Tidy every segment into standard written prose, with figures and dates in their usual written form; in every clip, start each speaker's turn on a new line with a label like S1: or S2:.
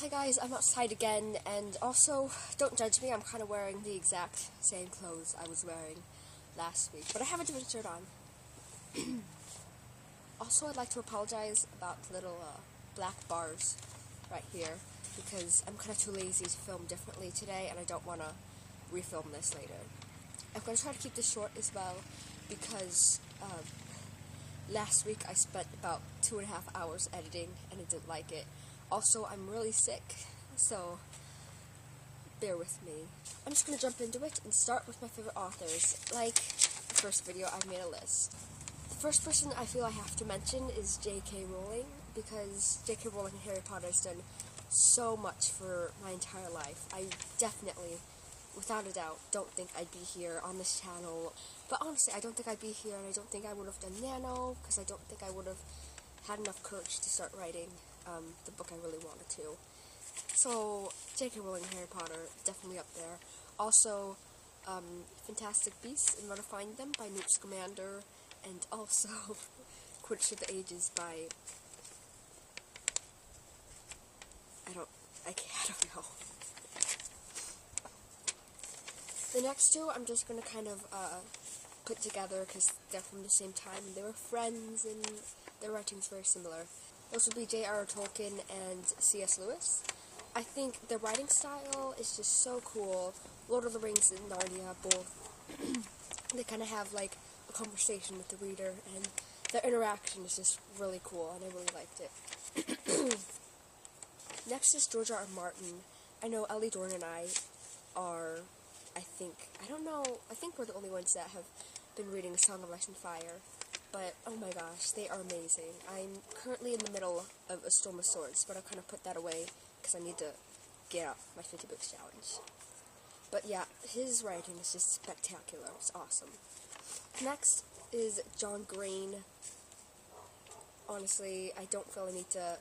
S1: Hi guys, I'm outside again, and also, don't judge me, I'm kind of wearing the exact same clothes I was wearing last week, but I have a different shirt on. Also, I'd like to apologize about the little black bars right here, because I'm kind of too lazy to film differently today, and I don't want to refilm this later. I'm going to try to keep this short as well, because last week I spent about 2.5 hours editing, and I didn't like it. Also, I'm really sick, so bear with me. I'm just going to jump into it and start with my favorite authors. Like the first video, I made a list. The first person I feel I have to mention is J.K. Rowling, because J.K. Rowling and Harry Potter has done so much for my entire life. I definitely, without a doubt, don't think I'd be here on this channel. But honestly, I don't think I'd be here, and I don't think I would have done Nano, because I don't think I would have had enough courage to start writing the book I really wanted to. So, J.K. Rowling and Harry Potter, definitely up there. Also, Fantastic Beasts and Where to Find Them by Newt Scamander, and also Quidditch of the Ages by, I don't know. The next two, I'm just going to kind of put together because they're from the same time, and they were friends, and their writing's very similar. Those would be J.R.R. Tolkien and C.S. Lewis. I think their writing style is just so cool. Lord of the Rings and Narnia, both, they kind of have like a conversation with the reader, and their interaction is just really cool, and I really liked it. Next is George R.R. Martin. I know Ellie Dorn and I are, I think we're the only ones that have been reading A Song of Ice and Fire. But, oh my gosh, they are amazing. I'm currently in the middle of A Storm of Swords, but I've kind of put that away because I need to get up my 50 books challenge. But yeah, his writing is just spectacular. It's awesome. Next is John Green. Honestly, I don't feel I need to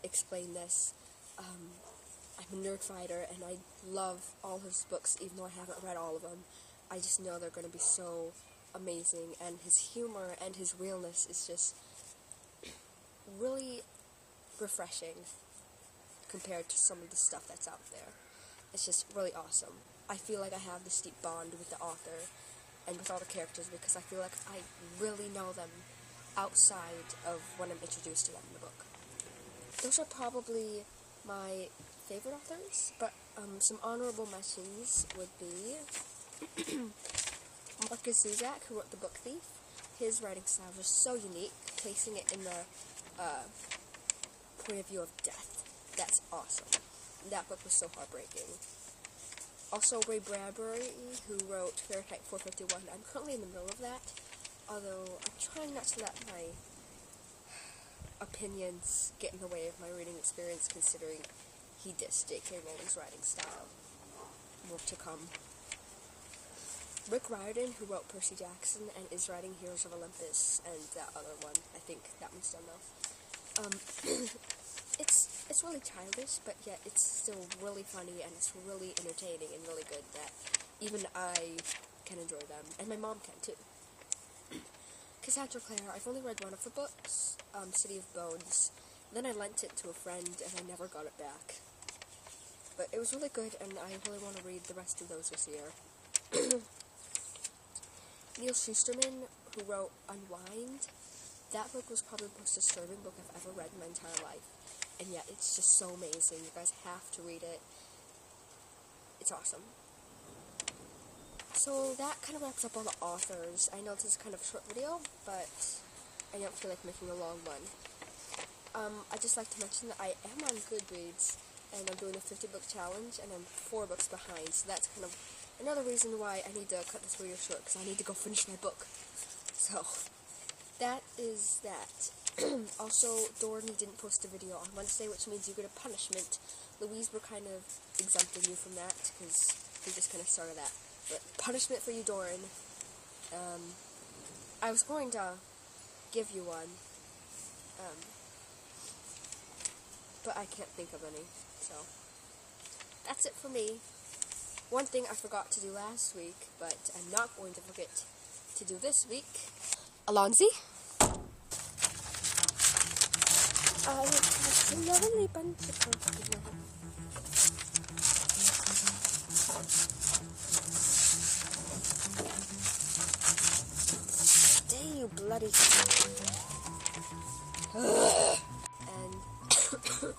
S1: explain this. I'm a nerd fighter, and I love all his books, even though I haven't read all of them. I just know they're going to be so amazing, and his humor and his realness is just really refreshing compared to some of the stuff that's out there. It's just really awesome. I feel like I have this deep bond with the author and with all the characters because I feel like I really know them outside of when I'm introduced to them in the book. Those are probably my favorite authors, but some honorable mentions would be Marcus Zuzak, who wrote The Book Thief. His writing style was so unique, placing it in the point of view of death. That's awesome. That book was so heartbreaking. Also, Ray Bradbury, who wrote Fahrenheit 451. I'm currently in the middle of that, although I'm trying not to let my opinions get in the way of my reading experience, considering he dissed J.K. Rowling's writing style. More to come. Rick Riordan, who wrote Percy Jackson and is writing Heroes of Olympus, and that other one, I think that one's done though. It's really childish, but yet it's still really funny, and it's really entertaining and really good that even I can enjoy them, and my mom can too. Cassandra Clare, I've only read one of her books, City of Bones. Then I lent it to a friend, and I never got it back. But it was really good, and I really want to read the rest of those this year. Neil Shusterman, who wrote Unwind, that book was probably the most disturbing book I've ever read in my entire life, and yet it's just so amazing. You guys have to read it. It's awesome. So that kind of wraps up all the authors. I know this is kind of a short video, but I don't feel like making a long one. I'd just like to mention that I am on Goodreads, and I'm doing a 50 book challenge, and I'm 4 books behind, so that's kind of another reason why I need to cut this video short, because I need to go finish my book. So, that is that. Also, Dorothy didn't post a video on Wednesday, which means you get a punishment. Louise, we're kind of exempting you from that, because we just kind of started that. But, punishment for you, Doran. I was going to give you one, but I can't think of any, so that's it for me. One thing I forgot to do last week, but I'm not going to forget to do this week. Alonzi? I have a lovely bunch of you bloody... And